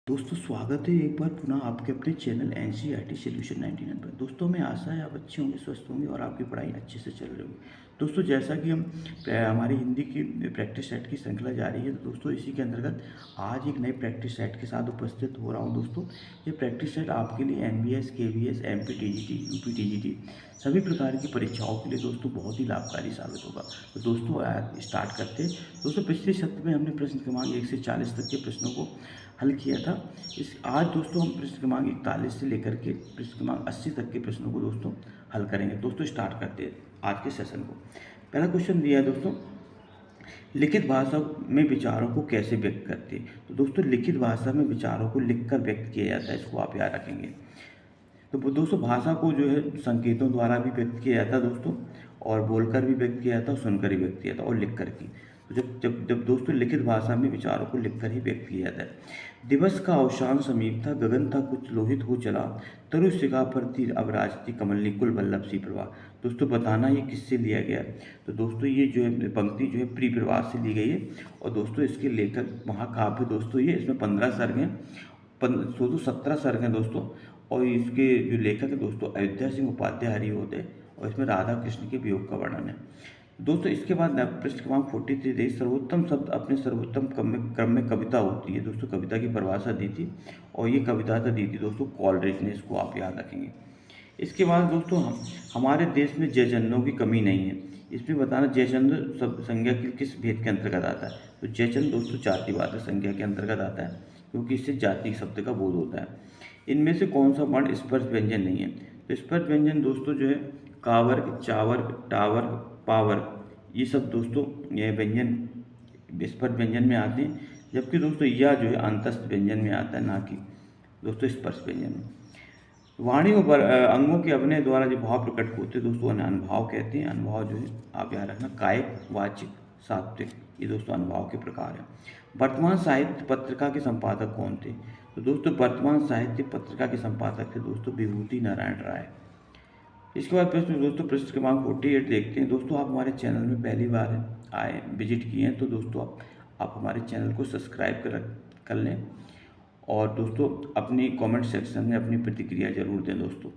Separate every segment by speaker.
Speaker 1: दोस्तों स्वागत है एक बार पुनः आपके अपने चैनल एनसीईआरटी सॉल्यूशन 99 पर। दोस्तों हमें आशा है आप अच्छे होंगे, स्वस्थ होंगे और आपकी पढ़ाई अच्छे से चल रही होगी। दोस्तों जैसा कि हमारी हिंदी की प्रैक्टिस सेट की श्रृंखला जारी है, तो दोस्तों इसी के अंतर्गत आज एक नई प्रैक्टिस सेट के साथ उपस्थित हो रहा हूं। दोस्तों ये प्रैक्टिस सेट आपके लिए NBS, KVS, MP TGT, UP TGT सभी प्रकार की परीक्षाओं के लिए दोस्तों बहुत ही लाभकारी साबित होगा। तो दोस्तों आज स्टार्ट करते हैं। दोस्तों पिछले सत्र में हमने प्रश्न क्रमांक 1 से 40 तक के प्रश्नों को हल किया था। आज दोस्तों हम प्रश्न क्रमांक 41 से लेकर के प्रश्न क्रमांक 80 तक के प्रश्नों को दोस्तों हल करेंगे। दोस्तों स्टार्ट करते हैं आज के सेशन को। पहला क्वेश्चन दिया है दोस्तों, लिखित भाषा में विचारों को कैसे व्यक्त करते हैं। तो दोस्तों लिखित भाषा में विचारों को लिखकर व्यक्त किया जाता है, इसको आप याद रखेंगे। तो दोस्तों भाषा को जो है संकेतों द्वारा भी व्यक्त किया जाता है दोस्तों, और बोलकर भी व्यक्त किया जाता है, और सुनकर भी व्यक्त किया जाता है, और लिखकर भी। तो जब जब जब दोस्तों लिखित भाषा में विचारों को लिखकर ही व्यक्त किया जाता है। दिवस का अवसान समीप था, गगन था कुछ लोहित हो चला, तरु शिखा पर थी अब राजती कमलनी कुल वल्लभ सी प्रभा। दोस्तों बताना ये किससे लिया गया है। तो दोस्तों ये जो है पंक्ति जो है प्री प्रवास से ली गई है, और दोस्तों इसके लेखक महाकाव्य दोस्तों ये इसमें 15 सर्ग हैं, 17 सर्ग हैं दोस्तों। और इसके जो लेखक है दोस्तों अयोध्या सिंह उपाध्याय हरिहोत है, और इसमें राधा कृष्ण के वियोग का वर्णन है। दोस्तों इसके बाद प्रश्न क्रमांक 43 दे सर्वोत्तम शब्द अपने सर्वोत्तम क्रम में कविता होती है। दोस्तों कविता की परिभाषा दी थी, और ये कविता दी थी दोस्तों कॉलरिज ने, इसको आप याद रखेंगे। इसके बाद दोस्तों हमारे देश में जयचंदों की कमी नहीं है। इसमें बताना जयचंद शब्द संज्ञा के किस भेद के अंतर्गत आता है। तो जयचंद दोस्तों जातिवाचक संज्ञा के अंतर्गत आता है, क्योंकि इससे जाति शब्द का बोध होता है। इनमें से कौन सा वर्ण स्पर्श व्यंजन नहीं है। तो स्पर्श व्यंजन दोस्तों जो है कावर्ग, चावर्ग, टावर्ग, पावर्ग, ये सब दोस्तों ये व्यंजन स्पर्श व्यंजन में आते हैं, जबकि दोस्तों यह जो है अंतस्थ व्यंजन में आता है, ना कि दोस्तों स्पर्श व्यंजन में। वाणी और अंगों के अभिनय द्वारा जो भाव प्रकट होते हैं दोस्तों उन्हें अनुभाव कहते हैं। अनुभाव जो है आप याद रखना कायिक, वाचिक, सात्विक, ये दोस्तों अनुभाव के प्रकार हैं। वर्तमान साहित्य पत्रिका के संपादक कौन थे। तो दोस्तों वर्तमान साहित्य पत्रिका के संपादक थे दोस्तों विभूति नारायण राय। इसके बाद दोस्तों प्रश्न क्रमांक 48 देखते हैं। दोस्तों आप हमारे चैनल में पहली बार आए विजिट किए हैं, तो दोस्तों आप हमारे चैनल को सब्सक्राइब कर लें, और दोस्तों अपनी कमेंट सेक्शन में अपनी प्रतिक्रिया जरूर दें। दोस्तों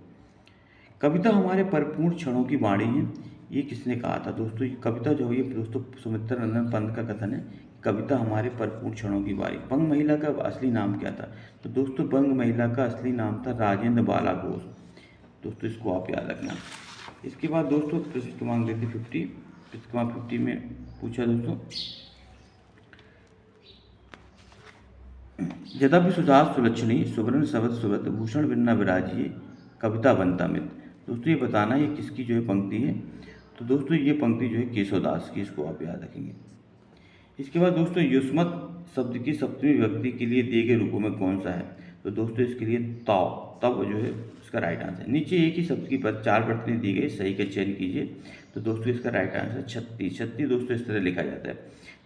Speaker 1: कविता हमारे परिपूर्ण क्षणों की वाणी है, ये किसने कहा था। दोस्तों ये कविता जो है दोस्तों सुमित्रा नंदन पंत का कथन है, कविता हमारे परिपूर्ण क्षणों की वाणी। बंग महिला का असली नाम क्या था। तो दोस्तों बंग महिला का असली नाम था राजेंद्र बाला घोष। दोस्तों इसको आप याद रखना। इसके बाद दोस्तों प्रश्न क्रमांक देते 50। प्रश्न क्रमांक 50 में पूछा दोस्तों, यद्यपि सुधास सुलक्षणी सुवर्ण शब्द सुव्रत भूषण बिन्ना विराजिए कविता बनता मित। दोस्तों ये बताना ये किसकी जो है पंक्ति है। तो दोस्तों ये पंक्ति जो है केशवदास की, इसको आप याद रखेंगे। इसके बाद दोस्तों युष्मत शब्द की सप्तमी विभक्ति के लिए दिए गए रूपों में कौन सा है। तो दोस्तों इसके लिए ताव, तब जो है इसका राइट आंसर। नीचे एक ही शब्द की 4 प्रतियां दी गई, सही का चयन कीजिए। तो दोस्तों इसका राइट आंसर 36। 36 दोस्तों इस तरह लिखा जाता है।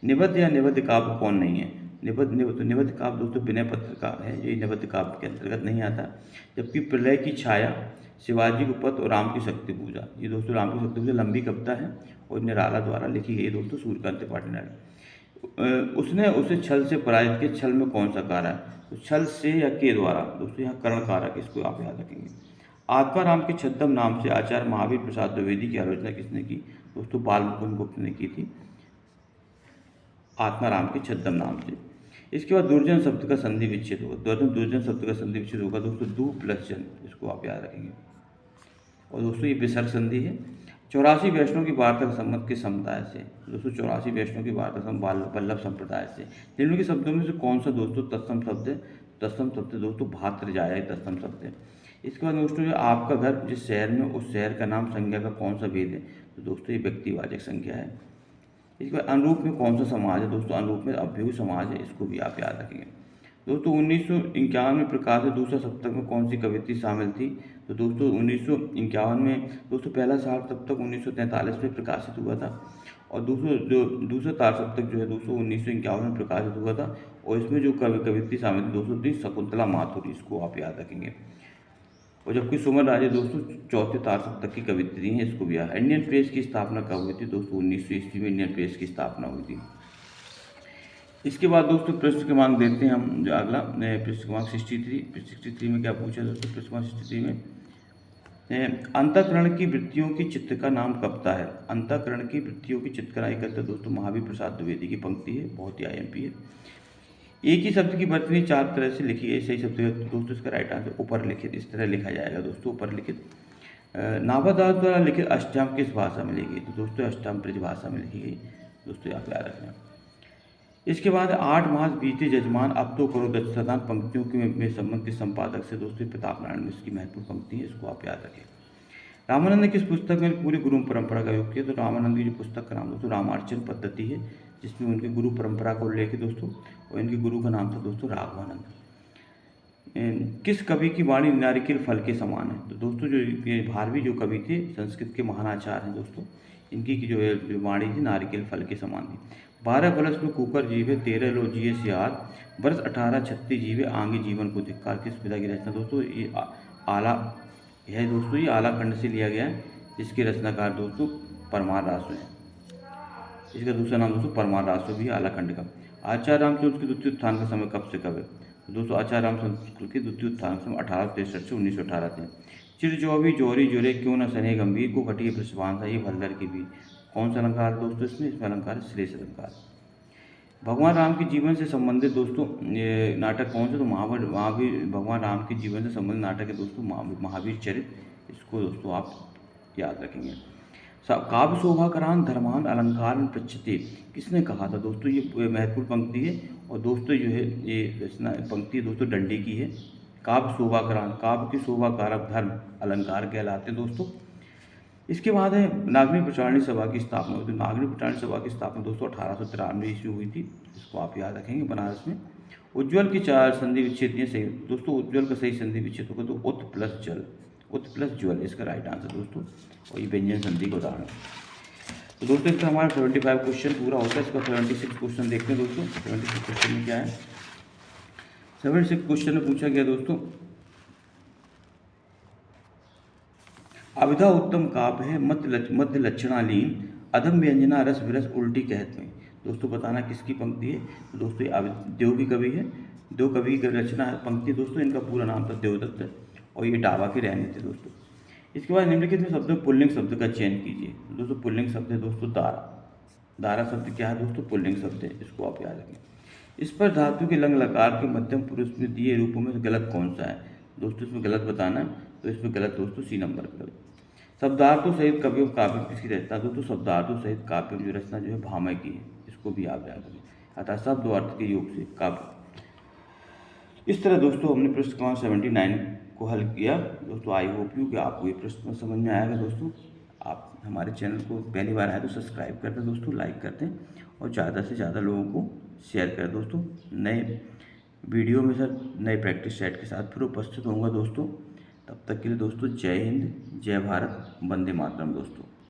Speaker 1: निबद्ध या निबद्ध काव्य कौन नहीं है। निबद्ध काव्य दोस्तों विनय पत्र का है, ये निबद्ध काव्य के अंतर्गत नहीं आता। जबकि प्रलय की छाया, शिवाजी को पत्र और राम की शक्ति पूजा, ये दोस्तों राम की शक्ति पूजा लंबी कविता है, और निराला द्वारा लिखी गई दोस्तों सूर्यकांत त्रिपाठी ने। उसने उसे छल से पराजित किया, छल में कौन सा कारक है। तो छल से या के द्वारा, दोस्तों यहाँ कर्ण कारक, इसको आप याद रखेंगे। आत्माराम के छद्म नाम से आचार्य महावीर प्रसाद द्विवेदी की आलोचना किसने की। दोस्तों बाल मुकुंद गुप्त ने की थी आत्माराम के छद्म नाम से। इसके बाद दुर्जन शब्द का संधि विच्छेद होगा। दुर्जन शब्द का संधि विच्छेद होगा दोस्तों दू प्लस जन, इसको आप याद रखेंगे। और दोस्तों ये विसर्ग संधि है। 84 वैष्णव की वार्ता संमत के समुदाय से। दोस्तों 84 वैष्णव की वार्ता वल्लभ संप्रदाय से। निम्नलिखित शब्दों में से कौन सा दोस्तों तत्सम शब्द है। तत्सम शब्द दोस्तों भात्र जाया तत्सम शब्द है। इसके बाद दोस्तों जो आपका घर जिस शहर में, उस शहर का नाम संज्ञा का कौन सा भेद है। तो दोस्तों ये व्यक्तिवाचक संज्ञा है। इसके बाद अनुरूप में कौन सा समाज है। दोस्तों अनुरूप में अव्यूह समाज है, इसको भी आप याद रखेंगे। दोस्तों 1951 में प्रकाशित दूसरा सप्तक में कौन सी कविता शामिल थी। तो दोस्तों 1951 में दोस्तों पहला सार सप्तक 1943 में प्रकाशित हुआ था, और दूसरा तार सप्तक जो है दोस्तों 1951 में प्रकाशित हुआ था, और इसमें जो कविता शामिल थी दोस्तों थी शकुंतला माथुर, इसको आप याद रखेंगे। और जबकि सुमन राजे दोस्तों चौथे तार सप्तक की कवित्री हैं, इसको भी याद। इंडियन प्रेस की स्थापना कब हुई थी। दोस्तों 1900 ईस्वी में इंडियन प्रेस की स्थापना हुई थी। इसके बाद दोस्तों प्रश्न क्रमांक देखते हैं हम, जो अगला प्रश्न क्रमांक 63 में क्या पूछा दोस्तों। प्रश्न क्रमांक 63 में अंतःकरण की वृत्तियों की चित्त का नाम कबता है। अंतःकरण की वृत्तियों की चित्तकराई करते दोस्तों महावीर प्रसाद द्विवेदी की पंक्ति है, बहुत ही आईएमपी है। एक ही शब्द की वर्तनी 4 तरह से लिखी है। सही शब्द है दोस्तों इसका राइट आंसर ऊपर लिखित, इस तरह लिखा जाएगा दोस्तों, ऊपर लिखित। नाभादास द्वारा लिखित अष्टयाम किस भाषा में लिखी गई, तो दोस्तों अष्टयाम ब्रज भाषा में लिखी गई दोस्तों, आप याद रखना। इसके बाद 8 मास बीते जजमान अब तो करो दक्षतादान पंक्तियों के में संबंध के संपादक से दोस्तों प्रताप नारायण मिश्र की महत्वपूर्ण पंक्ति है, इसको आप याद रखें। रामानंद ने किस पुस्तक में पूरी गुरु परंपरा का योग किया, तो रामानंद की जो पुस्तक का नाम दोस्तों रामार्चन पद्धति है, जिसमें उनके गुरु परंपरा को लेकर दोस्तों, और इनके गुरु का नाम था दोस्तों राघवानंद। किस कवि की वाणी नारिकेल फल के समान है, तो दोस्तों जो ये भारवी जो कवि थे संस्कृत के महानाचार्य हैं दोस्तों, इनकी की जो वाणी थी नारिकेल फल के समान थी। 12 बरस में कुकर जीवे 13 लो जिये सियार, वर्ष 18 36 जीवे आगे जीवन को धिक्कार। किस पिता की रचना दोस्तों, ये आला है दोस्तों, ये आला खंड से लिया गया है, जिसके रचनाकार दोस्तों परमार रासो है। इसका दूसरा नाम दोस्तों परमार रासो भी है आला खंड का। आचार्य रामचंद्र के द्वितीय उत्थान का समय कब से कब है, तो दोस्तों आचार्य रामचंद्र के द्वितीय उत्थान का समय 1863 से 1918 थे। चिरजौवी जोरी जोरे क्यों न सने गंभीर को घटिए प्रसवान था ये भल्लर के भी। कौन सा अलंकार दोस्तों इसमें अलंकार है श्रेष्ठ अलंकार। भगवान राम के जीवन से संबंधित दोस्तों ये नाटक कौन सा, तो महावीर भगवान राम के जीवन से संबंधित नाटक है दोस्तों महावीर चरित्र, इसको दोस्तों आप याद रखेंगे। काव्य शोभाकरान धर्मान अलंकार पृच्छते, किसने कहा था दोस्तों, ये महत्वपूर्ण पंक्ति है, और दोस्तों जो है ये रचना पंक्ति दोस्तों डंडी की है। काव्य शोभाकरान, काव्य की शोभा कारक धर्म अलंकार कहलाते दोस्तों। इसके बाद है नागरिक प्रचारणी सभा की स्थापना हुई, तो नागरिक प्रचारणी सभा की स्थापना दोस्तों 1893 ईस्वी हुई थी, इसको आप याद रखेंगे बनारस में। उज्ज्वल की 4 संधि विच्छेद ये सही दोस्तों, उज्ज्वल का सही संधि विच्छेद होगा तो उत प्लस जल, उत प्लस ज्वल इसका राइट आंसर दोस्तों, और ये व्यंजन संधि का उदाहरण। तो दोस्तों इसका हमारा 75 क्वेश्चन पूरा होता है। इसका 76 क्वेश्चन देखते हैं दोस्तों। 76 क्वेश्चन में क्या है, 76 क्वेश्चन में पूछा गया दोस्तों अभिधा उत्तम काव्य है मध्य लक्षणालीन अधम व्यंजना रस विरस उल्टी कहत में। दोस्तों बताना किसकी पंक्ति है, तो दोस्तों ये देव की कवि है, दो कवि की रचना पंक्ति दोस्तों, इनका पूरा नाम था देवदत्त, और ये डावा के रहने थे दोस्तों। इसके बाद निम्नलिखित में शब्द पुल्लिंग शब्द का चयन कीजिए। दोस्तों पुल्लिंग शब्द है दोस्तों दारा, दारा शब्द क्या है दोस्तों, पुल्लिंग शब्द है, इसको आप याद रखें। इस पर धातु के लंग लकार के मध्यम पुरुष में दिए रूपों में गलत कौन सा है, दोस्तों इसमें गलत बताना है, तो इसमें गलत दोस्तों सी नंबर पर। शब्दार्थों सहित कवि काव्य किसकी रचना, दोस्तों शब्दार्थों सहित काव्य जो रचना जो है भामय की है, इसको भी आप याद रखें। अतः शब्द और अर्थ के योग से काव्य। इस तरह दोस्तों हमने प्रश्न क्रमांक 79 को हल किया दोस्तों। आई होप यू कि आपको ये प्रश्न समझ में आएगा दोस्तों। आप हमारे चैनल को पहली बार आए तो सब्सक्राइब कर दें दोस्तों, लाइक कर दें, और ज़्यादा से ज़्यादा लोगों को शेयर करें दोस्तों। नए वीडियो में सर नए प्रैक्टिस सेट के साथ फिर उपस्थित होऊंगा दोस्तों। तब तक के लिए दोस्तों जय हिंद, जय भारत, वंदे मातरम दोस्तों।